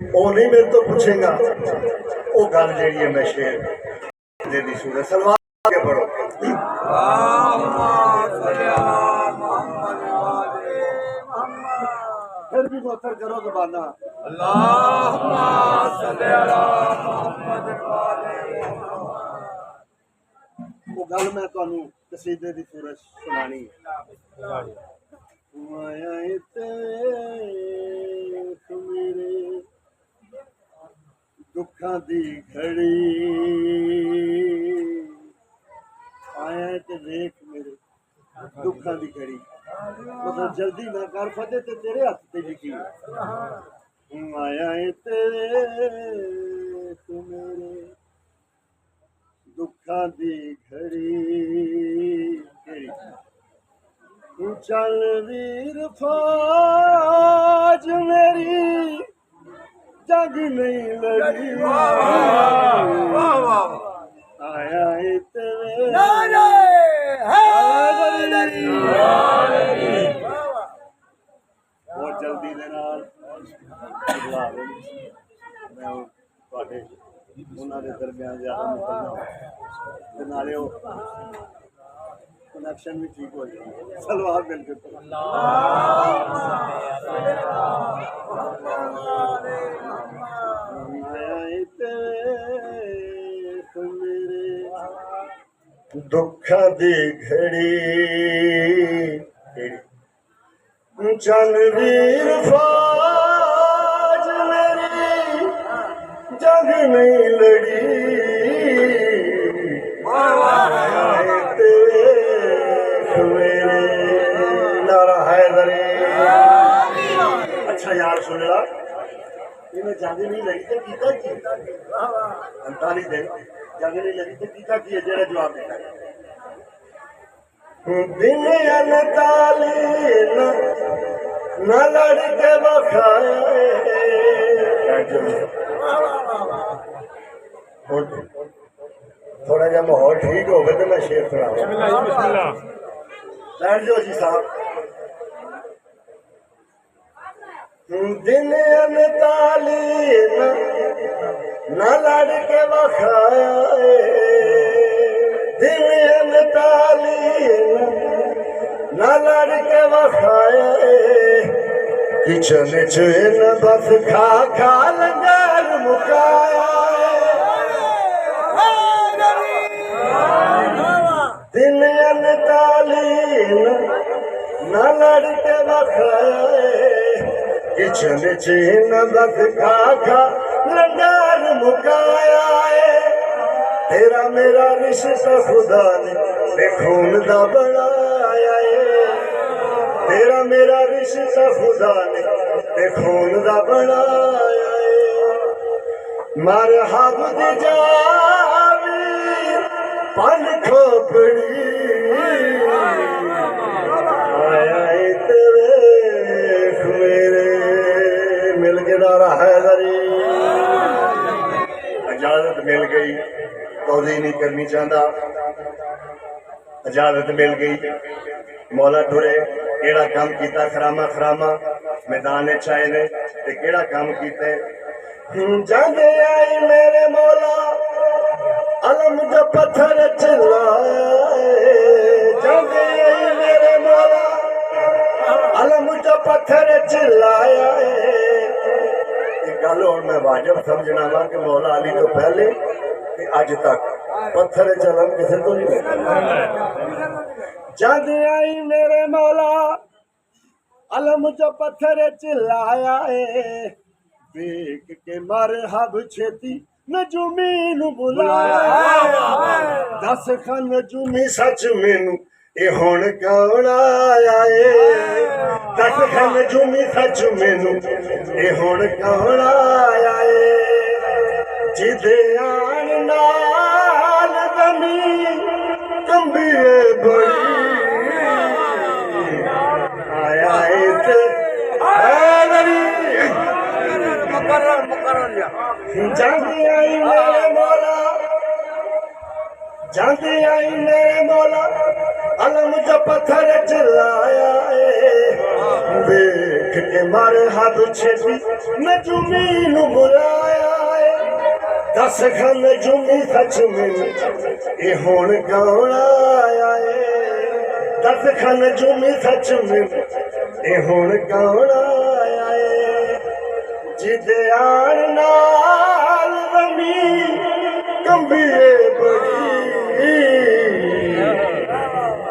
وہ نہیں میرے تو پوچھے گا وہ گل جیڑی ہے میں شیر دی سورت سلوات کے پڑھو پھر بھی موتر کرو زبانہ وہ گل میں تمہیں قصیدے دی سورت سنانی ہے میرے دکھاں دی گھڑی آیا تے دیکھ میرے دکھاں دی گھڑی مطلب جلدی نہ کر فتح تے تیرے ہاتھ تے لکھی آیا تے میرے دکھاں دی گھڑی چل ویر فوج میری جگ نہیں لڑی آیا بہت جلدی میں انہوں نے درمیان زیادہ نکلنا نالے کنیکشن بھی ٹھیک ہو جائے سلوار مل کے دکھ دی گھڑی چل ویر فوج میری جگ نہیں لڑی اچھا یار سن لا انہیں جنگ نہیں لگی تو کیتا کی 45 دن جنگ نہیں لگی تو کیتا کی ہے جڑا جواب دیتا ہے دن انتالی نہ لڑ کے بخائے تھوڑا جا ماحول ٹھیک ہو گئے تو میں شیر سنا بیٹھ جاؤ جی صاحب دن انتالی نہ لڑ کے بخایا دن انتالی نہ لڑ کے بخایا کچن چین بس کھا کھا لنگر مکایا دن انتالی نہ لڑ کے بخایا کچن چین بس کھا کھا لنگر مکایا تیرا میرا رشتہ خدا نے بے خون دا بنایا تیرا میرا رشتہ خدا نے بے خون دا بنایا مرحب دی جاوی پن کھوپڑی آیا تیرے میرے مل کے نعرہ حیدری اجازت مل گئی توضیح نہیں کرنی چاہتا اجازت مل گئی مولا ٹھرے کیڑا کام کیتا خراما خراما میدان چائے نے تے کیڑا کام کیتے جانے آئی میرے مولا علم جو پتھر چلائے جانے آئی میرے مولا علم جو پتھر چلایا گل اور میں واجب سمجھنا وا کہ مولا علی تو پہلے اج تک پتھر چلن کسی تو نہیں جد آئی میرے مولا علم جو پتھر چلایا دیکھ کے مرحب چھتی نجومی نو بلایا دس خان نجومی سچ مینو یہ ہون کون آیا دس خان نجومی سچ مینو یہ ہون کون آیا جدے آن نال زمین کمبیے بڑی آیا جاندی آئی میرے مولا جاندی آئی میرے مولا علم جو پتھر چلایا دیکھ کے مارے ہاتھ چھتی نجومی نو بلایا دس کھا نجومی سچ میں اے ہون گاؤں آیا دس کھا نجومی سچ میں اے ہون گاؤں آیا جدے آن نال زمین کمبیے بڑی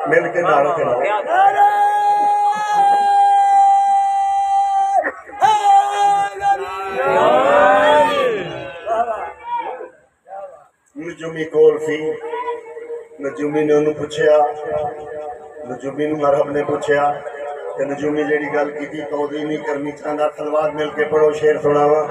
مل کے نعرہ کے نعرہ نجومی کول سی نجومی نے انہوں پوچھیا نجومی نے مرحب نے پوچھیا کہ نجومی جیڑی گل کی تھی توضیح نہیں کرنی چاہتا سلوات مل کے پڑھو شیر سناوا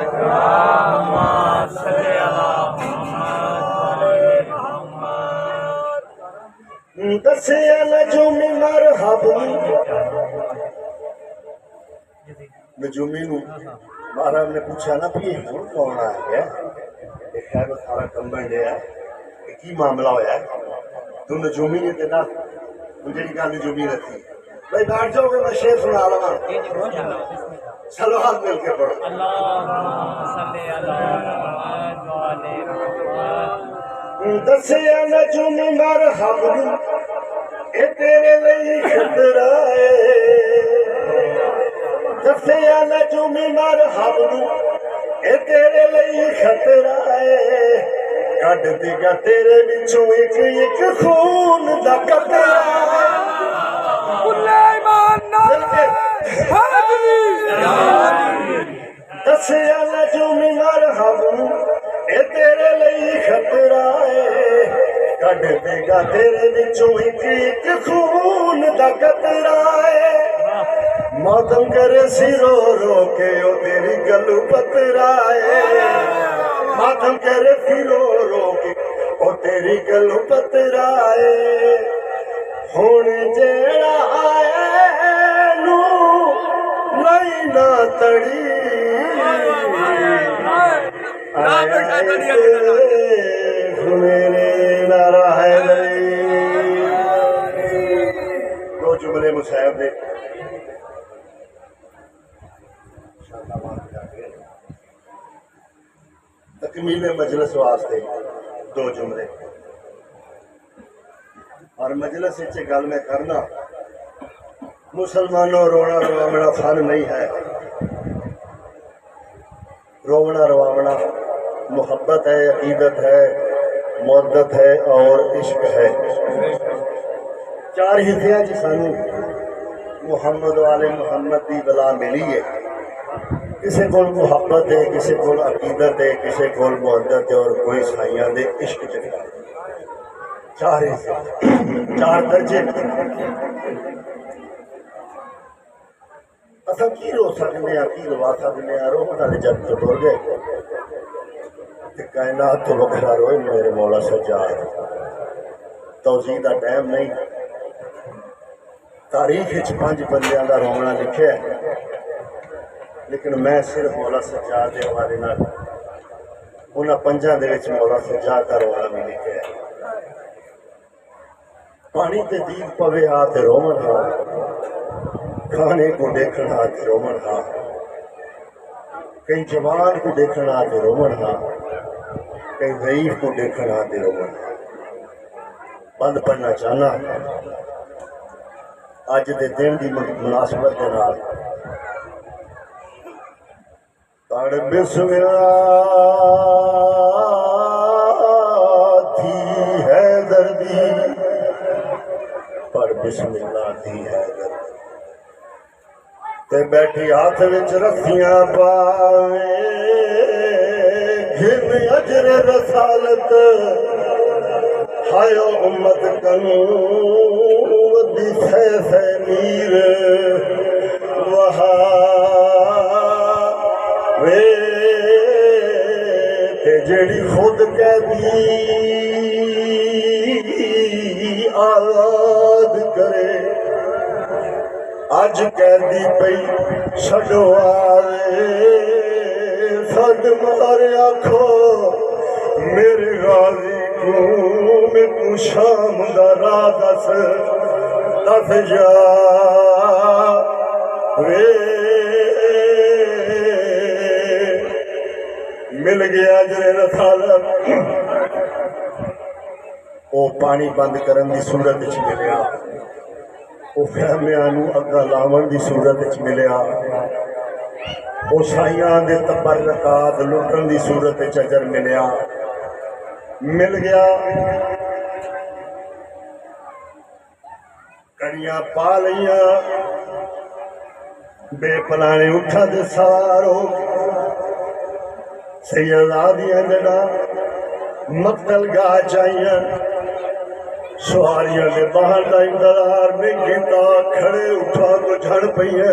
دسیا نجومی مرحب نجومی نو مرحب نے پوچھا نا بھی یہ ہون کون آ گیا خیر سارا کم بن گیا کی معاملہ ہویا ہے تو نجومی نے دینا مجھے کہا نجومی رکھی بھائی بیٹھ جاؤ گے میں شیر سنا لگا سلوات مل کے پڑھو دسیا نجومی مرحب اے تیرے لئی خطرہ دسیا نجومی مرحب اے تیرے لئی خطرہ کٹ دیگا تیرے بچوں ایک ایک خون دا قطرہ دسیا نجومی مرحب اے تیرے لئی خطرہ کٹ دیگا تیرے بچوں ایک ایک خون دا قطرہ ماتم کرے سی رو رو کے او تیری گلو پترائے ماتم کرے سی رو رو کے او تیری گلو پترائے ہون جیڑا آئے نو نہیں نہ تڑی میرے نعرہ ہے دو جملے مصاحب دے تکمیل مجلس واسطے دو جملے اور مجلس سے گل میں کرنا مسلمانوں رونا رواونا فن نہیں ہے رونا رواونا محبت ہے عقیدت ہے مودت ہے اور عشق ہے چار حصے جی سانو محمد والے محمد دی بلا ملی ہے کسی کو محبت ہے کسی کو عقیدت ہے کسی کو محبت ہے اور کوئی سائیاں دے عشق چکا چار حصے چار درجے اصل کی رو سکنے ہیں کی روا سکنے ہیں روح والے جب تو ڈول گئے کائنات تو وکھرا روئے میرے مولا سجاد توضیح دا ٹائم نہیں تاریخ 5 بندیاں دا رونا لکھے ہے لیکن میں صرف مولا سجاد دے حوالے نال انہاں 5 دے وچ مولا سجاد دا رونا بھی لکھے ہے پانی تے دیگ پوے ہا تے رومن ہا کھانے کو دیکھنا تے رومن ہا کئی جوان کو دیکھنا تے رومن ہا کئی ضعیف کو دیکھنا تے رومن ہا بند پڑھنا چاہنا آج دے دن دی مناسبت دے نال پڑھ بسم اللہ تھی ہے دردی پڑھ بسم اللہ تھی ہے دردی تے بیٹھی ہاتھ وچ رسیاں پاوے گھن اجر رسالت ہائیو امت کنو ودی سے میر وہا وے تے جڑی خود کہہ دی آزاد کرے آج کہہ دی پئی چھڈو آرے سڈ مارے آکھو میرے غازی میں تو شام دا راہ دس جا وے مل گیا جرے رسالت او پانی بند کرن دی صورت وچ ملیا او فہمیاں نو اگا لاون دی صورت وچ ملیا او سائیاں دے تبرکات لٹن دی صورت وچ اجر ملیا مل گیا کڑیاں پا لیاں بے پلانے اٹھا دے سوار ہو سیدہ دیاں جڑا مقتل گاہ چاہیاں سواریاں دے باہر دا انتظار میں گھنٹا کھڑے اٹھا تو جھڑ پئیاں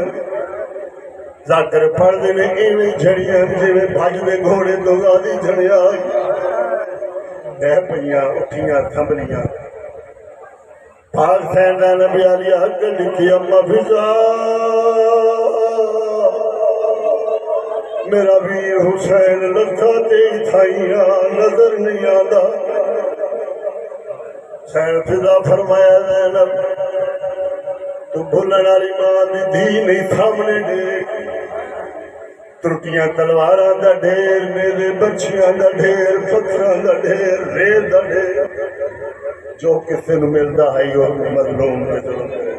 ذاکر پڑھ دے میں ایویں جھڑیاں جویں بھج دے گھوڑے تو غادی جھڑیا دہ پئیاں اٹھیاں تھملیاں پاک سینڈا نبی علی حق لکھی اما فضا میرا ویر حسین لکھا تیج تھائیاں نظر نہیں آدھا سین فضا فرمایا زینب تو بھولن والی ماں دی دھی نہیں سامنے دیکھ ترکیاں تلواراں دا ڈھیر میرے بچیاں دا ڈھیر پتھراں دا ڈھیر ریل دا ڈھیر جو کسی نو ملدا ہے وہ مظلوم دے ظلم کرے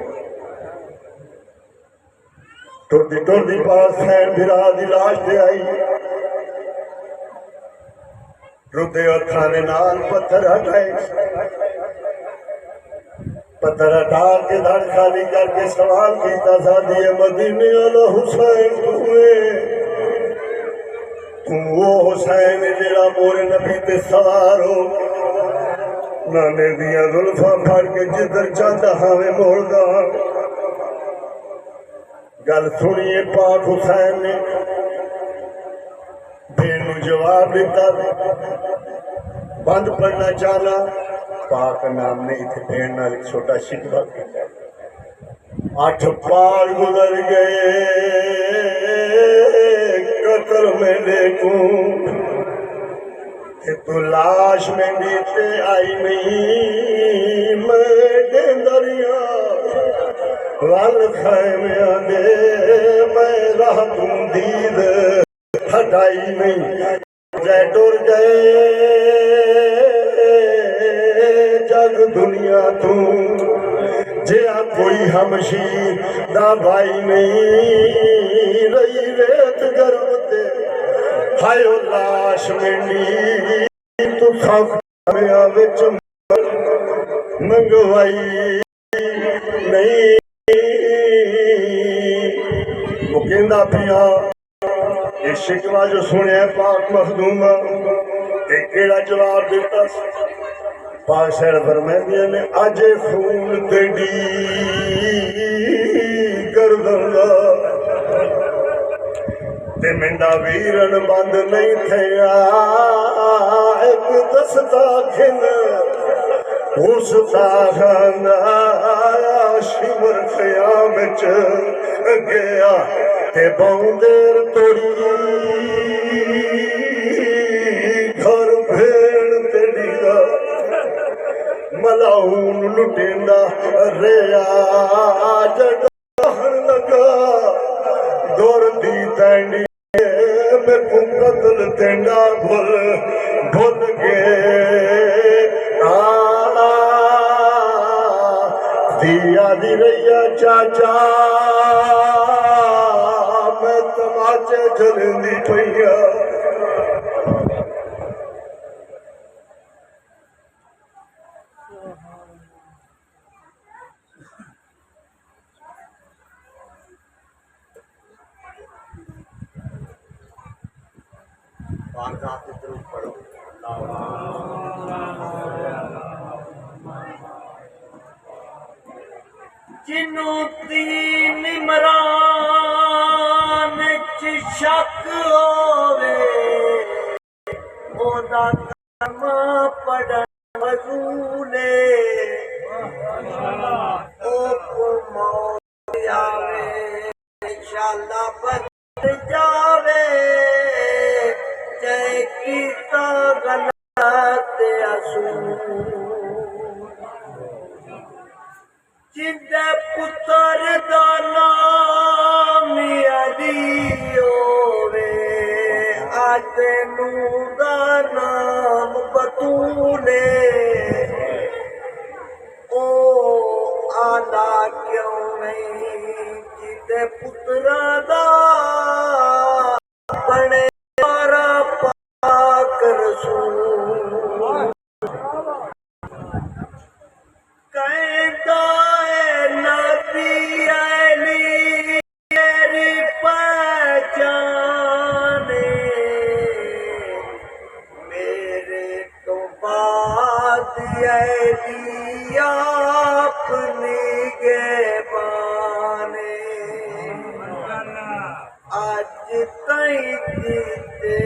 ٹردی پاس خیر بھرا دی لاش دے آئی رتے اکھانے نال پتھر ہٹائے پتھر ہٹا کے دھڑ خالی کر کے سوال کیتا تھا دیے مدینے والا حسین تم وہ حسین جڑا مورے نبی تے سوار ہو نانے دیا زلفاں پھاڑ کے جدھر چاہتا ہمیں موڑ دا گل سنیے پاک حسین نے بھین نو جواب دیتا بند پڑھنا چاہنا پاک نام نے اتنے بھین نال ایک چھوٹا شکوہ کیا 8 پار گزر گئے قطر میں دیکھوں کہ تو لاش میں نیچے آئی نہیں میں دریا وال خیمے دے میں راہ تم دید ہٹائی نہیں جے ڈور گئے جگ دنیا تم جیا کوئی ہمشیر دا بھائی نہیں رہی ریت گرم تے ہائے لاش منڈی تو خاک میں آوچ منگوائی نہیں مکیندہ پیا یہ شکوہ جو سنے پاک مخدومہ ایک کیڑا جواب دیتا پاک شہر فرمائے نے آجے خون تیڑی گردن تے منڈا ویرن بند نہیں تھیا ایک دستا کھن اس تاغن آیا شمر خیامچ گیا تے باؤندیر توڑی گھر بھیڑ تیڑی گا ملاؤن لٹیندا ریا جڑاہن لگا دور دی تینڈی میں کو قتل تینڈا بھول گئے دیا دی ریا چاچا میں تماچے جلن دی پہیا واردات درود پڑھو جنوں تین عمران چ شک ہووے اودا کلمہ پڑھن وضولے او کو موت آوے انشاءاللہ بدل جاوے جے کیتا غلط رسول جندے پتر دا نام علی ہووے اج نور دا نام بطول او آلہ کیوں نہیں جندے پتراں دا بنے مارا پاک رسول کہندا اے نبی علی میری پہچانے میرے تو بعد علی اپنی گیبانے اج تائیں کیتے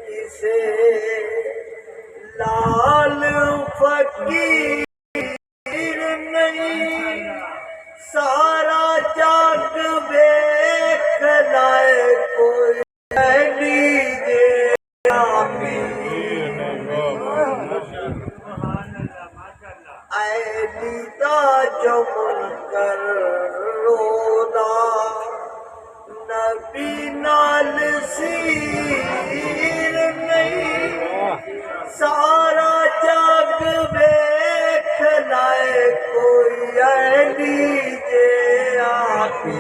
کسے لال فقیر نہیں سارا جگ ویکھ لائے کوئی علی دے علی دا جو منکر رودا نبی نال سیر نہیں سارا جگ ویکھ لائے کوئی علی جے آپی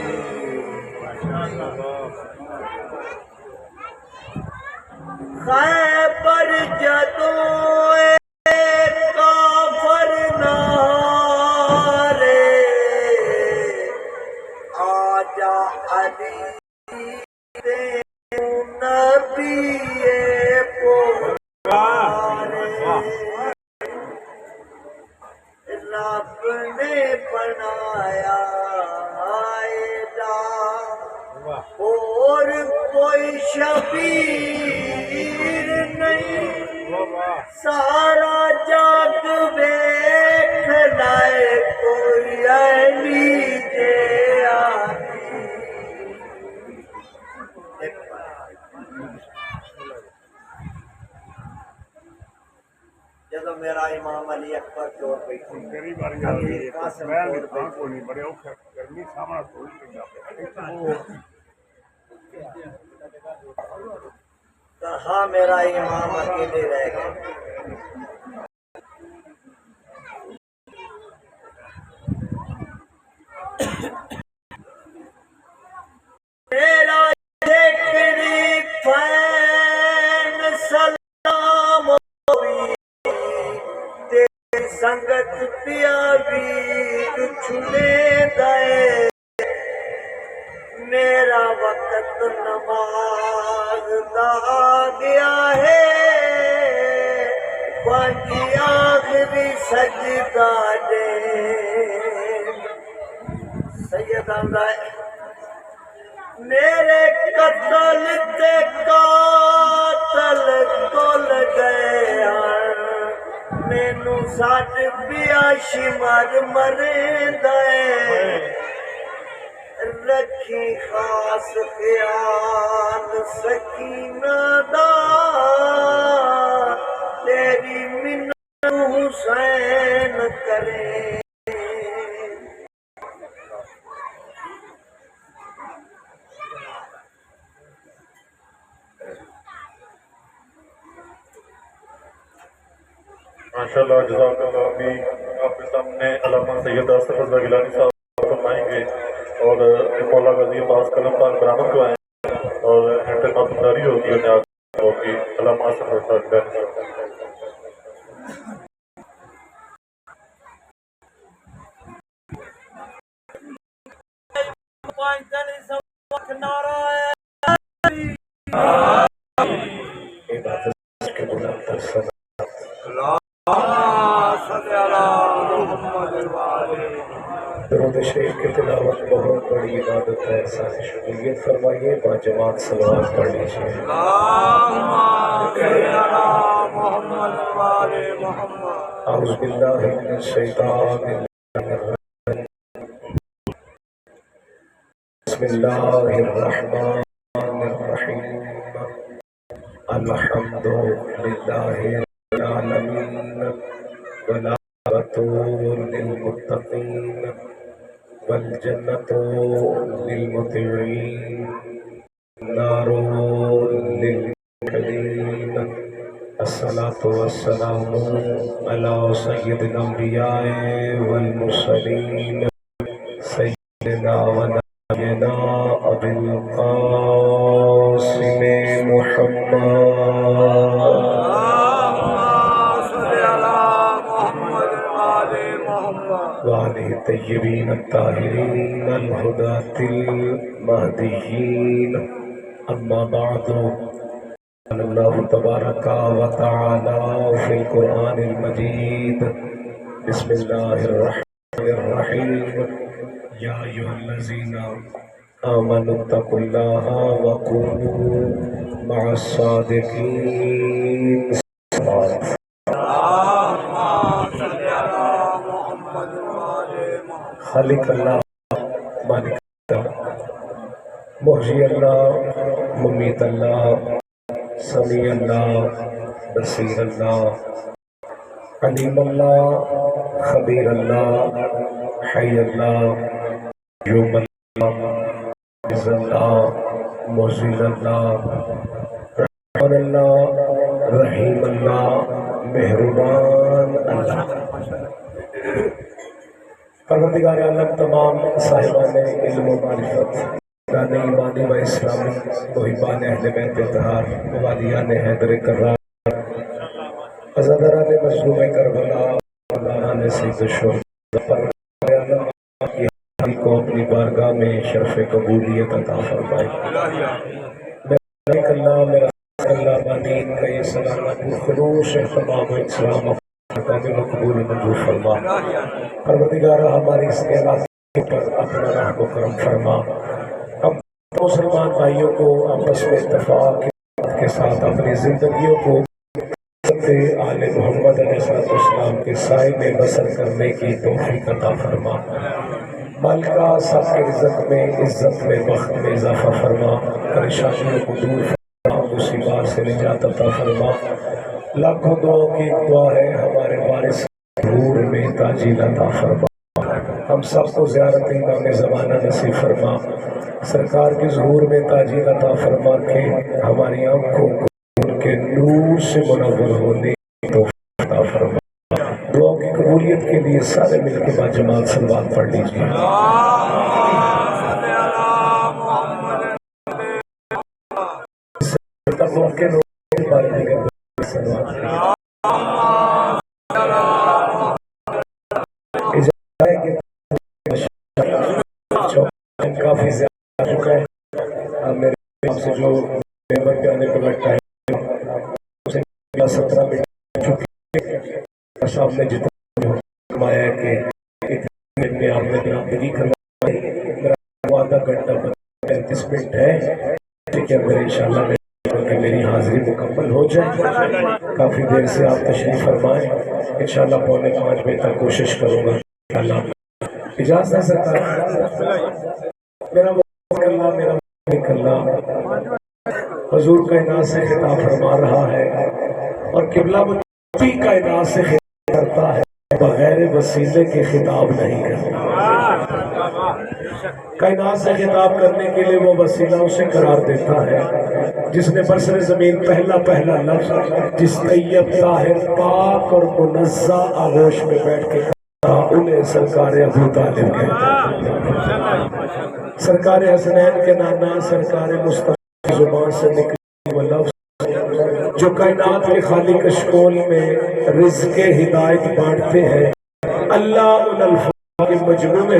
خیبر جدوں کافر نارے آجا علی دے نبی رب نے بنایا اور کوئی شبیر نہیں سارا جگ ویکھ لائے کوئی علی جے جدو میرا امام علی اکبر چور پہ ہاں میرا امام اکیلے رہ گئے میرا ذکری فین سلام سنگت پیا ویر چھنے دے میرا وقت نماز دا گیا ہے باقی آخری سجدہ دے سیدہ میرے قتل تے قاتل کل گئے مینو سٹ پیا شمر مرے رکھی خاص خیال سکینہ دا تیری منت حسین کرے ماشاءاللہ جزاک اللہ ابھی آپ کے سامنے علامہ سید آصف رضا گیلانی صاحب فرمائیں گے اور مولا غازی پاس قلم پر برآمد کروائیں اور انتخاب داری ہوگی انہیں ہوگی علامہ آصف رضا گیلانی صاحب درود شریف کی تلاوت بہت بڑی عبادت ہے احساس شمولیت فرمائیے با جماعت صلوات پڑھ لیجیے اعوذ باللہ من الشیطان الرجیم بسم اللہ الرحمن الرحیم الحمد للہ الجنة للمطيعين النار للمنكرين الصلاة والسلام على سيد الأنبياء والمرسلين سيدنا ونبينا أبي القاسم محمد وآله الطيبين الطاهرين الهداة المهديين أما بعد قال الله تبارك وتعالى في القرآن المجيد بسم الله الرحمن الرحيم يا أيها الذين آمنوا اتقوا الله وكونوا مع الصادقين خالق اللہ مالک اللہ محیی اللہ ممیت اللہ سمیع اللہ بصیر اللہ علیم اللہ خبیر اللہ حی اللہ قیوم اللہ عز اللہ معزز اللہ رحمان اللہ رحیم اللہ مہربان اللہ پروردگار عالم تمام صاحبان علم و معرفت ایمانی و اسلامی محبان اہل بیت اطہار والیان حیدر کرار عزاداران مظلوم کربلا مولانا سید الشہداء پروردگار عالم کی حال کو اپنی بارگاہ میں شرف قبولیت عطا فرمائے میرا اللہ میرا اللہ بانین کا یہ سلامت خلوص احتمام و اسلام کامل و قبول منظور فرما پروردگار ہماری اس علاقے پر اپنا رحم و کرم فرما ہم مسلمان بھائیوں کو آپس میں اتفاق کے ساتھ اپنی زندگیوں کو آل محمد علیہ السلام کے سائے میں بسر کرنے کی توفیق عطا فرما مالکہ سب کے رزق میں عزت میں وقت میں اضافہ فرما پریشانیوں کو دور فرما مصیبات سے نجات عطا فرما لاکھوں دعاؤں کی ایک دعا ہے ہمارے وارث ظہور میں تاجیل عطا فرما ہم سب کو زیارت امام زمانہ نصیب فرما سرکار کے ظہور میں تاجیل عطا فرما کے ہماری آنکھوں کو ان کے نور سے منور ہونے کی توفیق عطا فرما دعاؤں کی قبولیت کے لیے سارے مل کے بعد جماعت صلوات پڑھ لیجیے ممکن ہو بارے میں کافی زیادہ چکا ہے میرے سے جو ممبر کے آنے پر لگتا ہے 17 منٹ چکی صاحب نے جتنا کمایا ہے کہ اتنے منٹ میں آپ نے برابری کروائی میرا آدھا گھنٹہ 35 منٹ ہے کہ اگر انشاءاللہ میری حاضری مکمل ہو جائے کافی دیر سے آپ تشریف فرمائیں انشاءاللہ 4:45 بجے تک کوشش کروں گا انشاءاللہ اجازت ہے سرکار میرا اللہ میرا اللہ حضور کائنات سے خطاب فرما رہا ہے اور قبلہ مجھے کائنات سے خطاب کرتا ہے بغیر وسیلے کے خطاب نہیں کرتا کائنات سے خطاب کرنے کے لیے وہ وسیلہ اسے قرار دیتا ہے جس نے برسر زمین پہلا لفظ جس طیب طاہر پاک اور منزہ آغوش میں بیٹھ کے کہا انہیں سرکار ابو طالب کہتا ہے سرکار حسنین کے نانا سرکار مصطفیٰ کی زبان سے نکلی وہ لفظ جو کائنات کے خالق اشکول میں رزق ہدایت بانٹتے ہیں اللہ ان الفاظ کے مجموعے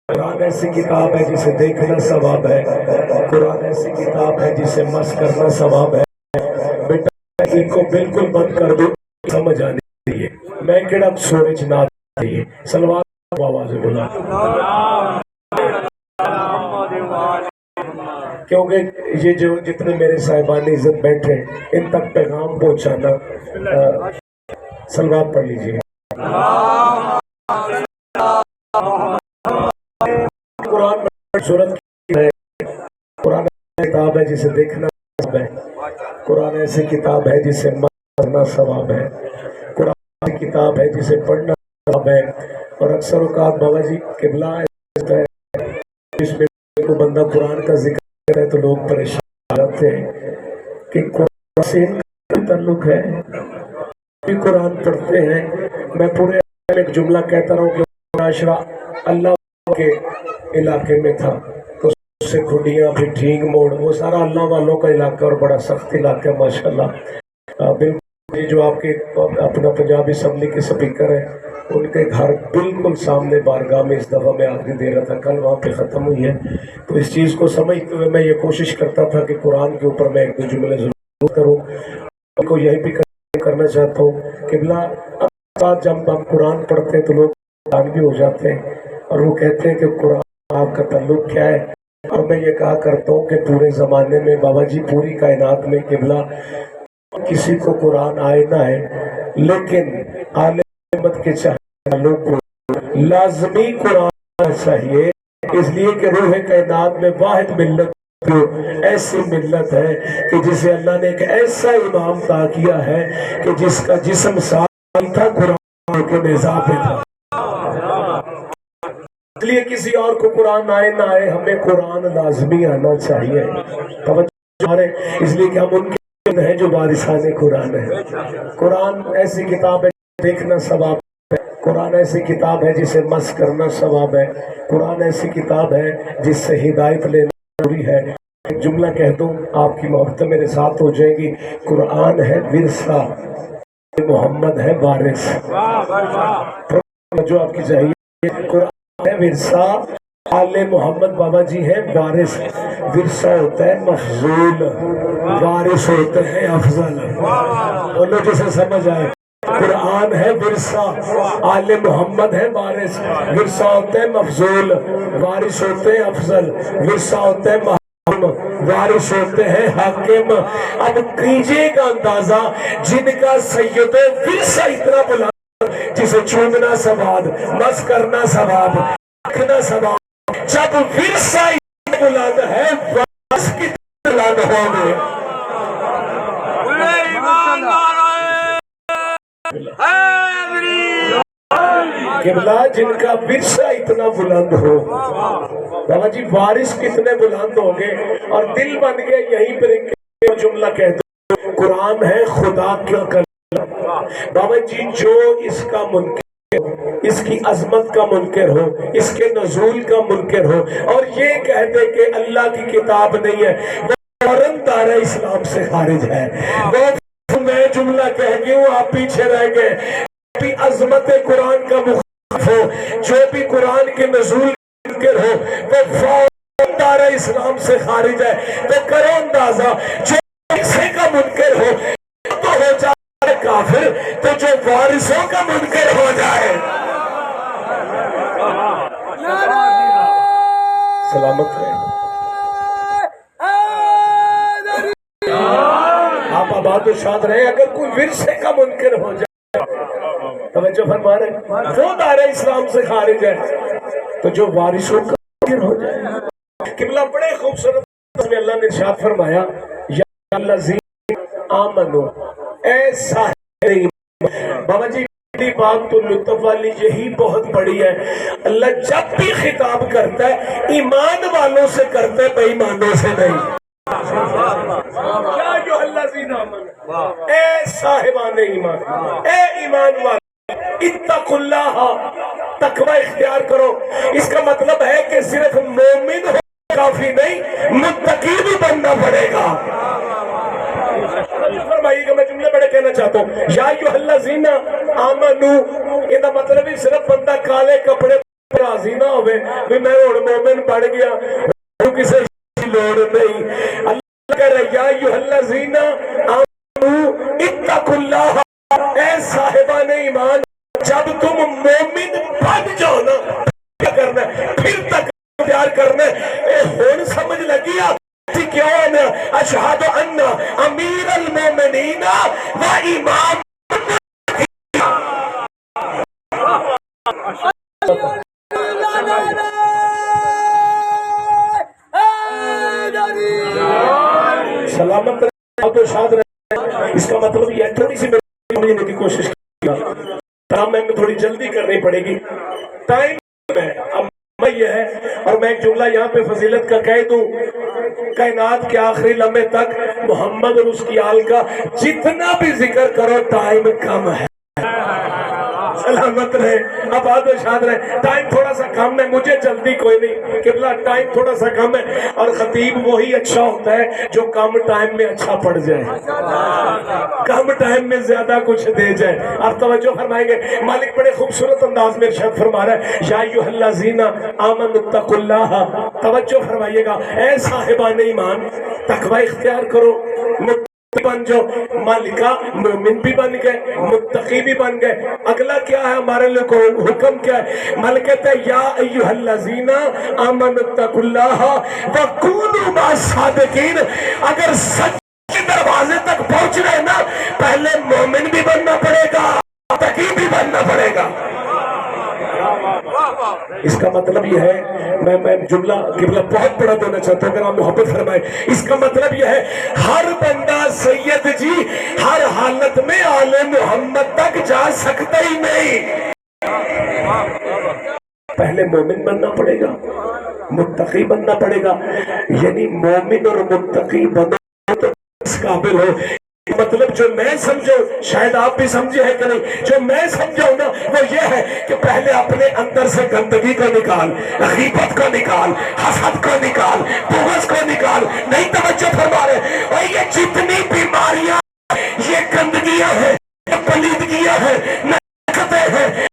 قرآن ایسی کتاب ہے جسے دیکھنا ثواب ہے قرآن ایسی کتاب ہے جسے مس کرنا ثواب ہے بیٹا ان کو بالکل بند کر دو سمجھ آنے چاہیے میں کیڑا سورج نہ چاہیے سلوات آواز بلا کیونکہ یہ جو جتنے میرے صاحبان عزت بیٹھے ان تک پیغام پہنچانا سلوات پڑھ لیجیے قرآن صورت ہے قرآن کتاب ہے جسے دیکھنا ثواب ہے قرآن ایسی کتاب ہے جسے پڑھنا ثواب ہے قرآن ایسی کتاب ہے جسے پڑھنا ثواب ہے اور اکثر اوقات بابا جی قبلہ اس میں کو بندہ قرآن کا ذکر کرے تو لوگ پریشان ہو جاتے ہیں کہ قرآن سے ان کا تعلق ہے، بھی قرآن پڑھتے ہیں۔ میں پورے ایک جملہ کہتا رہا ہوں کہ معاشرہ اللہ کے علاقے میں تھا تو سے کھڈیاں پھر ٹھیک موڑ، وہ سارا اللہ والوں کا علاقہ اور بڑا سخت علاقہ ہے ماشاءاللہ۔ بالکل جو آپ کے اپنا پنجاب اسمبلی کے سپیکر ہیں ان کے گھر بالکل سامنے بارگاہ میں اس دفعہ میں آخری دے رہا تھا، کل وہاں پہ ختم ہوئی ہے، تو اس چیز کو سمجھتے ہوئے میں یہ کوشش کرتا تھا کہ قرآن کے اوپر میں ایک دو جملے ضرور کروں، ان کو یہی بھی کرنا چاہتا ہوں۔ قبلہ اب جب ہم قرآن پڑھتے ہیں تو لوگ قرآن بھی ہو جاتے ہیں اور وہ کہتے ہیں کہ قرآن آپ کا تعلق کیا ہے، اور میں یہ کہا کرتا ہوں کہ پورے زمانے میں بابا جی پوری کائنات میں قبلہ کسی کو قرآن آئے نہ ہے، لیکن عالم کے چاہنے والوں کو لازمی قرآن چاہیے، اس لیے کہ روح کائنات میں واحد ملت تو ایسی ملت ہے کہ جسے اللہ نے ایک ایسا امام عطا کیا ہے کہ جس کا جسم صاف تھا، قرآن کے نظام پہ تھا۔ اس لیے کسی اور کو قرآن آئے نہ آئے ہمیں قرآن لازمی آنا چاہیے، توجہ ہے، اس لیے کہ ہم ان کے ہیں جو وارثان قرآن ہے۔ قرآن ایسی کتاب ہے دیکھنا ثواب ہے، قرآن ایسی کتاب ہے جسے مس کرنا ثواب ہے، قرآن ایسی کتاب ہے جس سے ہدایت لینا ضروری ہے۔ ایک جملہ کہہ دوں، آپ کی محبت میرے ساتھ ہو جائے گی، قرآن ہے ورثہ، محمد ہے وارث۔ جو آپ کی چاہیے، قرآن ہے ورثہ، آل محمد بابا جی ہے وارث۔ ورثہ ہوتا ہے مفضول، وارث ہوتے ہیں افضل۔ بولو جسے سمجھ آئے، قرآن ہے ورثہ، آل محمد ہے وارث۔ ورثہ ہوتے ہیں مفضول، وارث ہوتے ہیں افضل۔ ورثہ ہوتے ہیں محکم، وارث ہوتے ہیں حاکم۔ اب کیجئے گا اندازہ جن کا سید و ورثہ اتنا بلند جسے چومنا ثواب، مس کرنا ثواب، رکھنا ثواب، جب ورثہ اتنا بلند ہے وارث کتنا بلند ہوگے۔ قبلہ جن کا ورثہ اتنا بلند ہو، بابا جی وارث کتنے بلند ہوں گے۔ اور دل بن گئے یہیں پر ایک جملہ کہہ دو، قرآن ہے خدا کا کلام۔ بابا جی جو اس کا منکر ہو، اس کی عظمت کا منکر ہو، اس کے نزول کا منکر ہو اور یہ کہہ دے کہ اللہ کی کتاب نہیں ہے، وہ فوراً دائرہ اسلام سے خارج ہے۔ وہ میں جملہ کہہ گئی ہوں، آپ پیچھے رہ گئے۔ بھی عظمت قرآن کا مخالف ہو، جو بھی قرآن کے نزول منکر ہو، وہ فوراً دائرہ اسلام سے خارج ہے۔ تو کرو اندازہ، جو ورثے کا منکر ہو تو ہو جائے کافر، تو جو وارثوں کا منکر ہو جائے۔ سلامت ہے، آپ آباد و شاد رہے۔ اگر کوئی ورثے کا منکر ہو جائے، توجہ فرما رہے، وہ دائرہ اسلام سے خارج ہے، تو جو وارثوں کا منکر ہو جائے۔ قبلہ بڑے خوبصورت میں اللہ نے ارشاد فرمایا، یا الذین آمنوا، اے صاحب ایمان۔ بابا جی بات تو لطف والی یہی بہت بڑی ہے، اللہ جب بھی خطاب کرتا ہے ایمان والوں سے کرتا ہے، بے ایمانوں سے نہیں۔ یا جو اللہ زین آمن، اے صاحبان ایمان، اے ایمان والے، اتقوا اللہ، تقوی اختیار کرو۔ اس کا مطلب ہے کہ صرف مومن ہو کافی نہیں، متقی بھی بننا پڑے گا۔ فرمائیے کہ میں جملے بڑے کہنا چاہتا ہوں، یا ایھا الذین آمنوا، یہ مطلب ہی صرف بندہ کالے کپڑے راضی نہ ہوئے کہ میں اور مومن پڑھ گیا، کسی لوڑ نہیں۔ اللہ کہہ رہا ہے، یا ایھا الذین آمنوا اتقوا اللہ، اے صاحبان ایمان، جب تم مومن بن جاؤ نا، کیا کرنا ہے؟ پھر تک اختیار کرنا ہے۔ ہون سمجھ لگی آپ کیوں نا؟ اشہد ان امیر المومنین و امام۔ سلامت رہے تو شاد رہے۔ اس کا مطلب یہ تھوڑی سی میں کی کوشش کیا، تاہم میں تھوڑی جلدی کرنی پڑے گی۔ ٹائم ہے اب یہ ہے، اور میں ایک جملہ یہاں پہ فضیلت کا کہہ دوں، کائنات کے آخری لمحے تک محمد اور اس کی آل کا جتنا بھی ذکر کرو ٹائم کم ہے۔ سلامت رہے، آباد و شاد رہے۔ ٹائم تھوڑا سا کم ہے، مجھے جلدی کوئی نہیں، قبلہ ٹائم تھوڑا سا کم ہے، اور خطیب وہی اچھا ہوتا ہے جو کم ٹائم میں اچھا پڑھ جائے، کم ٹائم میں زیادہ کچھ دے جائے۔ آپ توجہ فرمائیں گے، مالک بڑے خوبصورت انداز میں ارشاد فرما رہا ہے، یا ایھا الذین آمنوا اتقوا اللہ، توجہ فرمائیے گا، اے صاحبان ایمان تقوی اختیار کرو، بن جو مالکہ مومن بھی بن گئے، متقی بھی بن گئے۔ اگلا کیا ہے ہمارے لوگوں، حکم کیا ہے؟ مالک کہتا ہے یا ایھا الذین آمنوا اتقوا اللہ وکونوا مع الصادقین۔ اگر سچ کے دروازے تک پہنچ رہے نا، پہلے مومن بھی بننا پڑے گا، متقی بھی بننا پڑے گا۔ اس کا مطلب یہ ہے، میں جملہ قبلہ بہت بڑا دینا چاہتا ہوں، اگر آپ محبت فرمائیں، اس کا مطلب یہ ہے ہر بندہ سید جی ہر حالت میں آل محمد تک جا سکتا ہی نہیں، پہلے مومن بننا پڑے گا، متقی بننا پڑے گا، یعنی مومن اور متقی بنو تو اس قابل ہو۔ مطلب جو میں سمجھو، شاید آپ بھی سمجھے ہے کہ نہیں، جو میں سمجھوں نا وہ یہ ہے کہ پہلے اپنے اندر سے گندگی کو نکال، غیبت کو نکال، حسد کو نکال، بغض کو نکال۔ نہیں توجہ فرما رہے، اور یہ جتنی بیماریاں یہ گندگیاں ہیں، یہ پلیدگیاں ہیں، نجاستیں ہیں،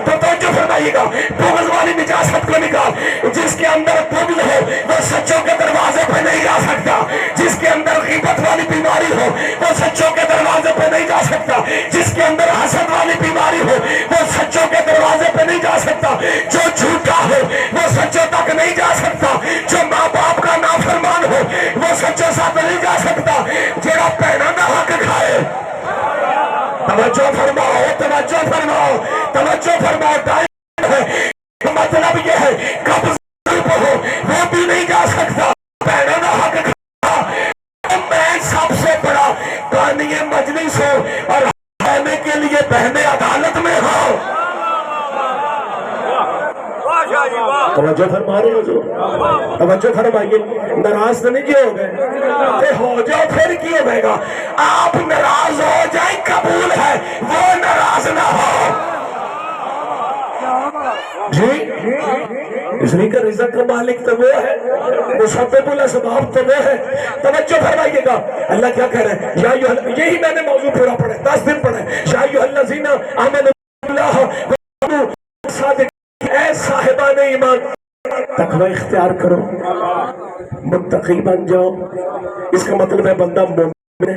توجہ فرمائیے گا، بغض والی نجاست کو نکال۔ جس کے اندر بغض ہو وہ سچوں کے دروازے پہ نہیں جا سکتا، جس کے اندر غیبت والی بیماری ہو وہ سچوں کے دروازے پہ نہیں جا سکتا، جس کے اندر حسد والی بیماری ہو وہ سچوں کے دروازے پہ نہیں جا سکتا، جو جھوٹا ہو وہ سچوں تک نہیں جا سکتا، جو ماں باپ کا نافرمان ہو وہ سچوں ساتھ نہیں جا سکتا، جڑا پینا نہ حق کھائے۔ توجہ فرماؤ، توجہ فرماؤ، توجہ فرماؤ، ٹائم ہے، مطلب یہ ہے قبض ہو وہ بھی نہیں جا سکتا، پینا نہ حق کھا۔ میں سب سے بڑا قانی مجلس ہوں اور رہنے کے لیے بہنے عدالت میں ہوں۔ توجہ فرما رہے ہو جو، توجہ فرمائیے، ناراض تو نہیں کیے ہو گئے، ہو جاؤ پھر کیے ہوئے گا، آپ ناراض ہو جائیں قبول ہے، وہ ناراض نہ ہو جی، اس لیے کہ رزق کا مالک تو وہ ہے، مسبب الاسباب تو وہ ہے۔ توجہ فرمائیے گا، اللہ کیا کہہ رہے ہیں، یہی میں نے موضوع پورا پڑھا، 10 دن پڑھا ہے، یا ایھا الذین آمنوا باللہ وکونوا صادقین، اے صاحبان ایمان تقوی اختیار کرو، متقی بن جاؤ۔ اس کا مطلب ہے بندہ مومن ہے،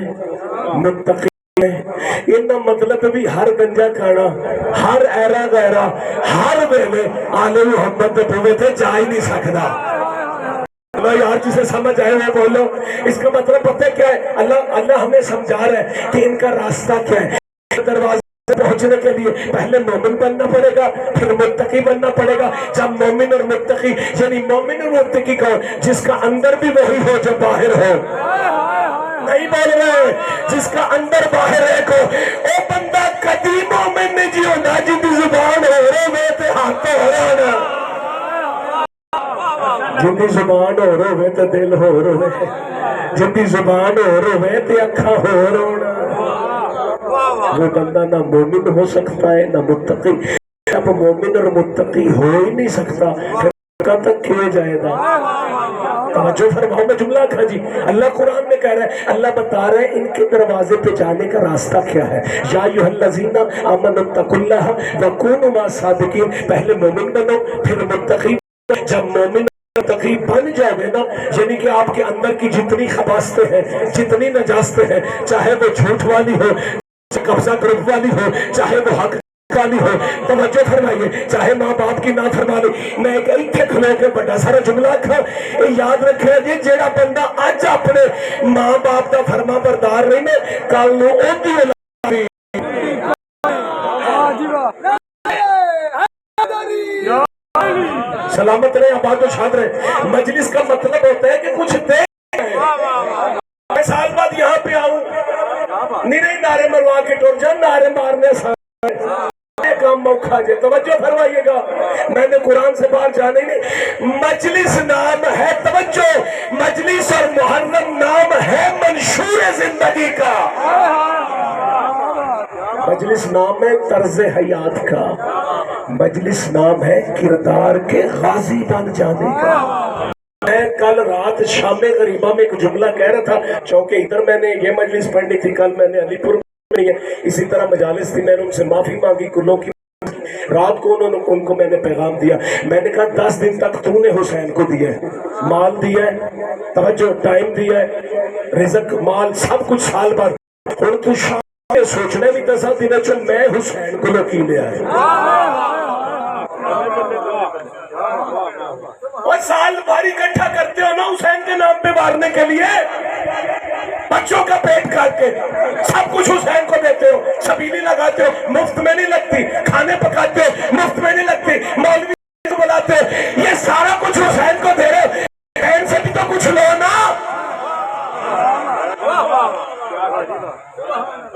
متقی ہے، یہ مطلب بھی ہر گنجا کھانا، ہر ایرا غیرہ، ہر ویلے آل محمد دے بوے تے جا ہی نہیں سکتا۔ اللہ یار جسے سمجھ آئے وہ بولو، اس کا مطلب پتہ کیا ہے، اللہ ہمیں سمجھا رہا ہے کہ ان کا راستہ کیا ہے۔ دروازے پہنچنے کے لیے پہلے مومن بننا پڑے گا، پھر متقی بننا پڑے گا۔ جب مومن اور متقی، یعنی مومن اور متقی کون؟ جس کا اندر بھی وہی ہو جو باہر ہو، نہیں بول رہے، جس کا اندر باہر ایک ہو، او بندہ کدی مومن نہیں جی ہونا جن کی زبان ہو رہے ہوئے تے ہاتھ ہو رہے ہونا، جن کی زبان ہو رہے ہوئے تے دل ہو رہے ہوئے، جن کی زبان ہو رہے ہوئے تے اکھا ہو رہے ہونا، وہ بندہ نہ مومن ہو سکتا ہے نہ متقی۔ جب مومن اور متقی ہو ہی نہیں سکتا پھر کب تک کھوئے جائے گا؟ توجہ فرماؤ، میں جملہ کھا جی، اللہ قرآن میں کہہ رہا ہے، اللہ بتا رہے ہیں ان کے دروازے پہ جانے کا راستہ کیا ہے۔ یا ایھا الذین آمنوا اتقوا اللہ وکونوا مع الصادقین، پہلے مومن بنو پھر متقی۔ جب مومن متقی بن جاؤ گے نا، یعنی کہ آپ کے اندر کی جتنی خباثتیں ہیں، جتنی نجاستیں ہیں، چاہے وہ جھوٹ والی ہو، قبضہ گروپ والی ہو، چاہے وہ حق والی ہو، توجہ فرمائیے، چاہے ماں باپ کی نافرمانی۔ میں ایک ایتھے کھلو کے بڑا سارا جملہ کھا، یاد رکھے جی، جیڑا بندہ اج اپنے ماں باپ دا فرما بردار نہیں نا، کل نو اودی اولاد سلامت رہے، آباد و شاد رہے۔ مجلس کا مطلب ہوتا ہے کہ کچھ دے، میں سال بعد یہاں پہ آؤں، نہیں نعرے مروا کے ٹور جان، نعرے مارنے سارے کام موقع جے۔ توجہ فرمائیے گا، قرآن سے باہر جانے نہیں. مجلس نام ہے توجہ، مجلس اور محرم نام ہے منشور زندگی کا. مجلس نام ہے طرز حیات کا، مجلس نام ہے کردار کے غازی بن جانے کا. میں کل رات شام غریبہ میں ایک جملہ کہہ رہا تھا، چونکہ ادھر میں نے یہ مجلس پڑھنی تھی، کل میں نے علی پور میں اسی طرح مجالس تھی، میں نے ان سے معافی مانگی کلوں کی. رات کو ان کو میں نے پیغام دیا، میں نے کہا 10 دن تک تو نے حسین کو دیا ہے، مال دیا ہے، توجہ ٹائم دیا ہے، رزق مال سب کچھ سال بھر، اور تو شام سوچنے بھی 10 دن چل میں حسین کو لکی لیا ہے. اور سال بھر اکٹھا کرتے ہو نا حسین کے نام پہ مارنے کے لیے، بچوں کا پیٹ کاٹ کے سب کچھ حسین کو دیتے ہو، شبیلی لگاتے ہو مفت میں نہیں لگتی، کھانے پکاتے ہو مفت میں نہیں لگتی، مولوی کو بلاتے ہو، یہ سارا کچھ حسین کو دے رہے ہو، حسین سے بھی تو کچھ لو نا،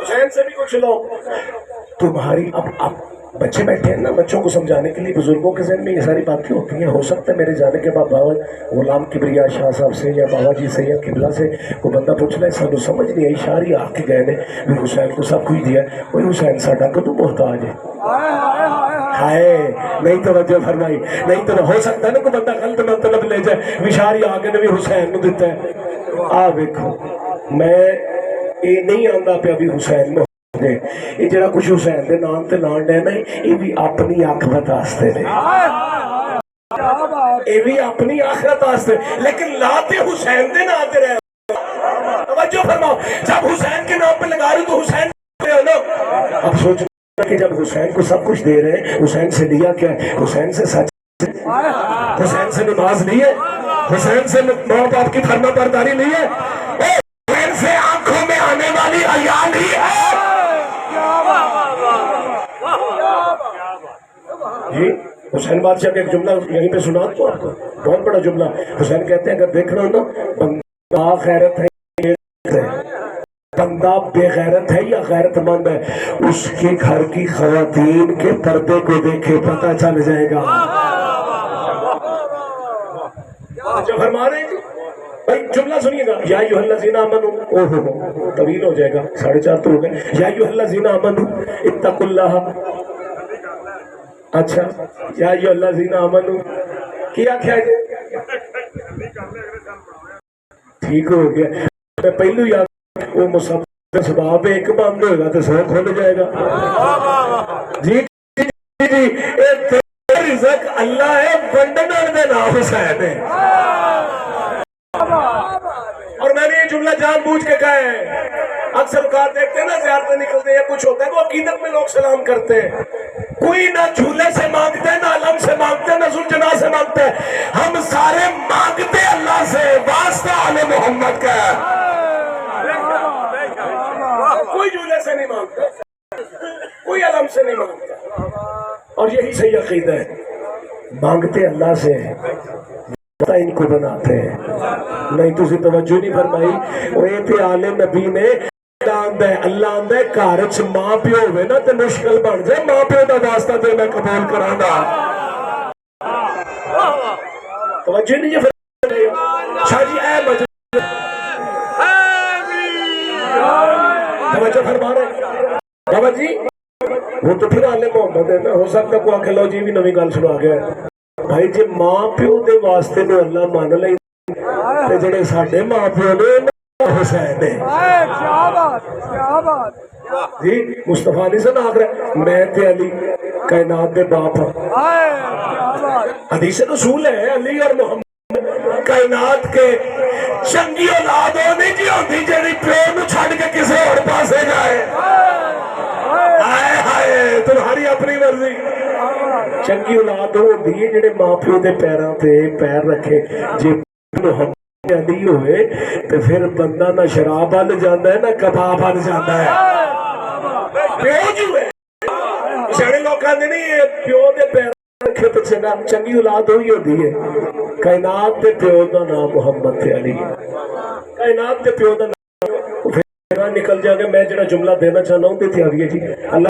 حسین سے بھی کچھ لو. تمہاری اب بچے بیٹھے ہیں نا، بچوں کو سمجھانے کے لیے بزرگوں کے ذہن میں یہ ساری باتیں ہوتی ہیں. ہو سکتا ہے میرے جانے کے بعد بابا غلام کبریا شاہ صاحب سے یا بابا جی سے یا قبلہ سے کوئی بندہ پوچھ لے، سانو سمجھ نہیں آئی شاعری آ کے گئے نے بھی حسین کو سب کچھ دیا، کوئی حسین ساڈا کدوں محتاج ہے؟ ہائے نہیں توجہ فرمائی، نہیں تو ہو سکتا ہے نا کوئی بندہ غلط مطلب لے جائے بھی شاعری آ کے نے بھی حسین کو دیتا ہے. آ دیکھو میں یہ نہیں آندا پیا بھی حسین میں یہ جڑا کچھ حسین دے نام تے لان ڈے نا یہ بھی اپنی آخرت واسطے نے، یہ بھی اپنی آخرت واسطے، لیکن لاتے حسین دے نام تے رہے. توجہ فرماؤ، جب حسین کے نام پہ لگا رہے تو حسین دے ہو نا. اب سوچو کہ جب حسین کو سب کچھ دے رہے ہیں، حسین سے لیا کیا ہے؟ حسین سے سچ، حسین سے نماز لی ہے، حسین سے ماں باپ کی فرما برداری لی ہے، حسین سے آنکھوں میں آنے والی حیا لی ہے. جی حسین بادشاہ کا ایک جملہ یہیں پہ سنا تو آپ کو، بہت بڑا جملہ. حسین کہتے ہیں اگر دیکھ رہا ہو نا، بندہ غیرت ہے، بندہ بے غیرت ہے یا غیرت مند ہے، اس کے گھر کی خواتین کے پردے کو دیکھے پتہ چل جائے گا. جو فرما رہے ہیں جی بھائی جملہ سنیے گا، یا ایھا الذین آمنوا، اوہ طویل ہو جائے گا، 4:30 تو ہو گئے. یا ایھا الذین آمنوا اتقوا اللہ، اچھا یا ایھا الذین آمنوا کیا کیا جی ٹھیک ہو گیا. میں پہلو یاد وہ مصحف سباب ایک بند ہوئے گا تو 100 کھل جائے گا. جی جی جی رزق اللہ ہے، بنڈن والے نام حسین ہے. اور میں نے یہ جملہ جان بوجھ کے کہا ہے، اکثر اوقات دیکھتے ہیں نا زیارتیں نکلتے ہیں یا کچھ ہوتا ہے وہ عقیدت میں لوگ سلام کرتے ہیں، کوئی نہ جھولے سے مانگتے ہیں، نہ علم سے مانگتے ہیں، نہ ذوالجنا سے مانگتے ہیں، ہم سارے مانگتے اللہ سے، واسطہ آل محمد کا. کوئی جھولے سے نہیں مانگتا، کوئی علم سے نہیں مانگتا، اور یہی صحیح عقیدہ ہے. مانگتے اللہ سے ان کو بناتے ہیں. نہیں تسی توجہ نہیں فرمائی. وہ تے آل نبی نے اللہ آندا ہے گھر وچ ماں پیو ہوے نا تے مشکل بن جائے، ماں پیو دا واسطہ تے میں قبول کراں گا. توجہ نہیں فرمائی. شاہ جی اے مجلس توجہ فرما رہے بابا جی، وہ تو پھر آل محمد ہے نا. ہو سکتا کوئی آکھے لو جی بھی نویں گل سنا گیا بھائی جی. ماں پیو دے واسطے تو اللہ مان لئی تے جڑے ساڈے ماں پیو نے حسین نے. جی مصطفیٰ نہیں سن آخر میں تے علی کائنات دے باپ ہاں. حدیث رسول ہے علی اور محمد کائنات کے چنگی اولاد نہیں جی ہوندی جڑی پیو نو چھڈ کے کسے اور پاسے جائے. ہائے ہائے تمہاری اپنی مرضی. چنگی اولاد ہوندی ہے جڑے ماں پیو دے پیراں تے پیر رکھے. جے محمد علی ہوئے تو پھر بندہ نہ شراب بن جاتا ہے نہ کباب بن جاتا ہے. پیو جو ہے سارے لوگ کہتے نہیں پیو دے پیر رکھے تو چنگی اولاد ہوئی ہوتی ہے. کائنات دے پیو دا نام محمد علی ہے. کائنات دے پیو دا نام نکل جائے گا. میں جڑا جملہ دینا چاہنا ہوں تے تیاری ہے جی. اللہ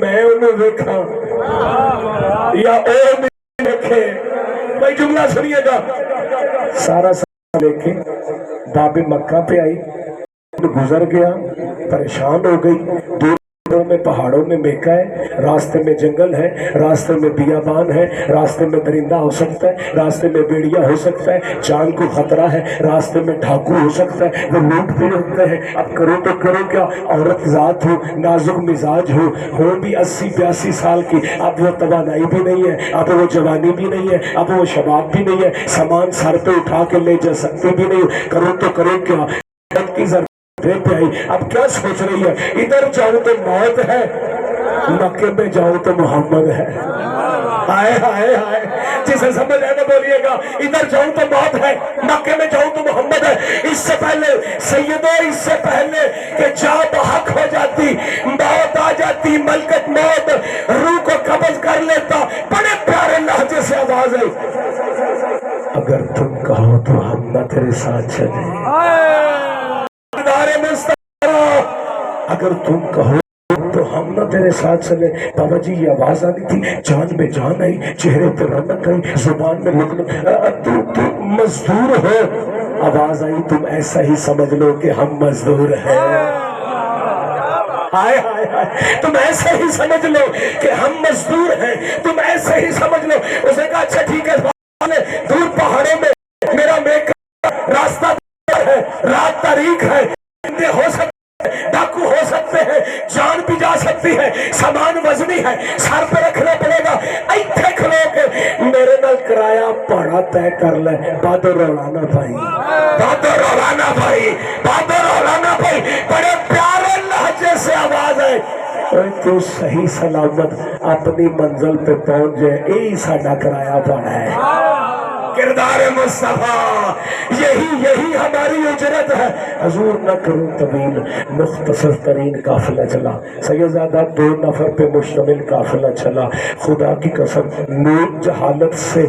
میں انہوں دیکھا یا او نہیں دیکھے. بھائی جملہ سنیے گا. سارا سارا لے کے باب مکہ پہ آئی, گزر گیا, پریشان ہو گئی. دور میں پہاڑوں میں میکا ہے, راستے میں جنگل ہے, راستے میں بیابان ہے, راستے میں درندہ ہو سکتا ہے, راستے میں بیڑیا ہو سکتا ہے, جان کو خطرہ ہے, راستے میں ڈھاکو ہو سکتا ہے, وہ لوٹ بھی ہوتے ہیں. اب کرو تو کرو کیا, عورت ذات ہو, نازک مزاج ہو بھی 80-82 سال کی, اب وہ توانائی بھی نہیں ہے, اب وہ جوانی بھی نہیں ہے, اب وہ شباب بھی نہیں ہے, سامان سر پہ اٹھا کے لے جا سکتی بھی نہیں. کرو تو کرو کیا, کی ضرورت پہ آئی. اب کیا سوچ رہی ہے, ادھر جاؤں تو موت ہے, مکے میں جاؤں تو محمد ہے. ہائے ہائے ہائے, جسے سمجھ آئے بولیے گا, ادھر جاؤں تو موت ہے, مکے میں جاؤں تو محمد ہے. اس سے پہلے سیدوں, اس سے پہلے کہ جا بحق ہو جاتی, موت آ جاتی, ملکت موت روح کو قبض کر لیتا, بڑے پیارے لہجے سے آواز ہے, اگر تم کہو تو ہم نہ تیرے ساتھ چلیں. اگر تم کہو تو ہم نہ تیرے ساتھ چلے. بابا جی یہ آواز آنی تھی, جان میں جان آئی, چہرے پہ رونق آئی, زبان میں تو مزدور ہو. آواز آئی, تم ایسا ہی سمجھ لو کہ ہم مزدور ہیں. ہائے ہائے ہائے, تم ایسے ہی سمجھ لو کہ ہم مزدور ہیں, تم ایسے ہی سمجھ لو. اس نے کہا اچھا ٹھیک ہے, دور پہاڑوں میں میرا میک راستہ ہے, رات تاریخ ہے, ہو سکتے ڈاکو ہو سکتے ہیں, جان بھی جا سکتی ہے, سامان وزنی ہے, سر پہ رکھنا پڑے گا. ایتھے کھلو کے میرے نال کرایہ پاڑا طے کر لے, بادو رولانا بھائی, بادو رولانا بھائی, بادو رولانا بھائی. بڑے پیارے لہجے سے آواز ہے, تو صحیح سلامت اپنی منزل پہ پہنچ جائے, یہی ساڈا کرایہ پاڑا ہے. کردار مصطفیٰ, یہی ہماری اجرت ہے. حضور نہ کرو طویل, مختصر ترین قافلہ چلا, سیدزادہ 2 نفر پہ مشتمل قافلہ چلا. خدا کی قسم, نور جہالت سے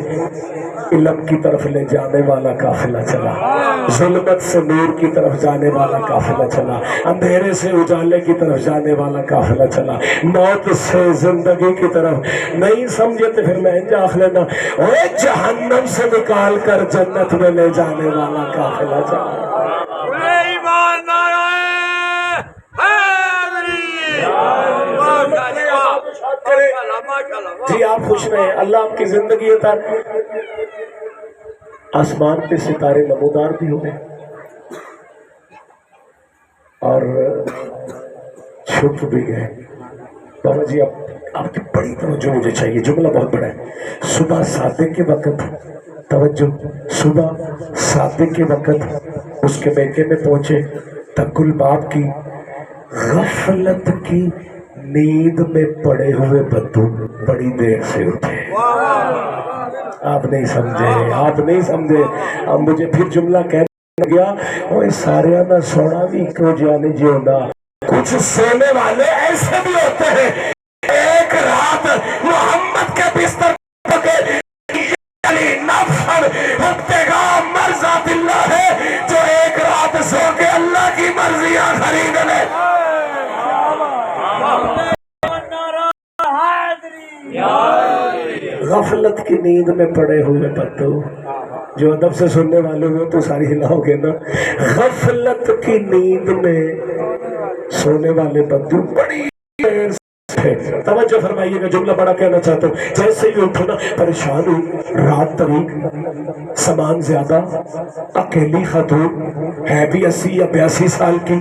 علم کی طرف لے جانے والا قافلہ چلا, ظلمت سے نور کی طرف جانے والا قافلہ چلا, اندھیرے سے اجالے کی طرف جانے والا قافلہ چلا, موت سے زندگی کی طرف. نہیں سمجھے تو پھر میں آخ لینا, اوے جہنم سے نکال کر جنت میں لے جانے والا قافلہ چلا. جی آپ خوش رہے, اللہ آپ کی زندگی عطا. آسمان پہ ستارے نمودار بھی ہوئے اور چھپ بھی گئے. بابا جی آپ کی بڑی توجہ مجھے چاہیے, جملہ بہت بڑا ہے. صبح 7 کے وقت, توجہ, صبح 7 کے وقت اس کے میکے میں پہنچے. تقل باپ کی غفلت کی نیند میں پڑے ہوئے بدو بڑی دیر سے اٹھے. آپ نہیں سمجھے, آپ نہیں سمجھے. اب مجھے پھر جملہ کہنے گیا, وہ سارے نہ سونا بھی کو جانے جیونا. کچھ سونے والے ایسے بھی ہوتے ہیں, ایک رات محمد کے بستر مرضات اللہ ہے, جو ایک رات سو کے اللہ کی مرضیاں خرید لے. غفلت کی نیند میں پڑے ہوئے بدو, جو ادب سے سننے والے ہو تو ساری ہلاؤ گے نا. غفلت کی نیند میں سونے والے بدو بڑی دیر سے. توجہ فرمائیے گا, جملہ بڑا کہنا چاہتا ہوں. جیسے ہی اٹھو نا, پریشان ہوئی, رات طریق, سامان زیادہ, اکیلی خاتون ہے بھی 80 یا 82 سال کی,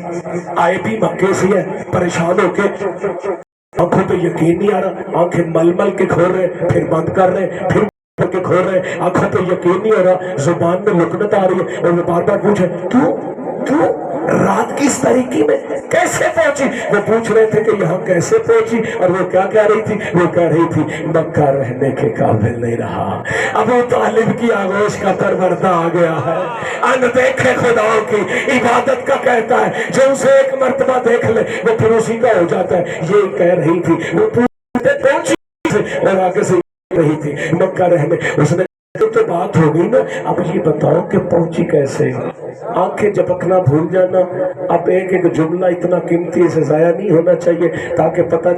آئے بھی مکے سے ہے, پریشان ہو کے آنکھوں پہ یقین نہیں آ رہا, آنکھیں مل مل کے کھول رہے, پھر بند کر رہے, پھر کے کھول رہے, آنکھوں پہ یقین نہیں ہو رہا, زبان میں لکنت آ رہی ہے, اور وہ بار بار پوچھے تو رات کس طریقے میں کیسے پہنچی. وہ پوچھ رہے تھے کہ یہاں کیسے پہنچی, اور وہ کیا کہہ رہی تھی, وہ کہہ رہی تھی مکہ رہنے کے قابل نہیں رہا. ابو طالب کی آغوش کا پروردہ آ گیا ہے, ان دیکھے خدا کی عبادت کا کہتا ہے, جو اسے ایک مرتبہ دیکھ لے وہ پھر اسی کا ہو جاتا ہے. یہ کہہ رہی تھی, وہ پہنچی اور آگے سے رہی تھی مکہ رہنے. اس نے تو بات ہو گئی نا, اب یہ بتاؤ کہ پہنچی کیسے. آنکھیں جھپکنا بھول جانا. اب ایک جملہ اتنا قیمتی سے ضائع نہیں ہونا چاہیے, تاکہ پتہ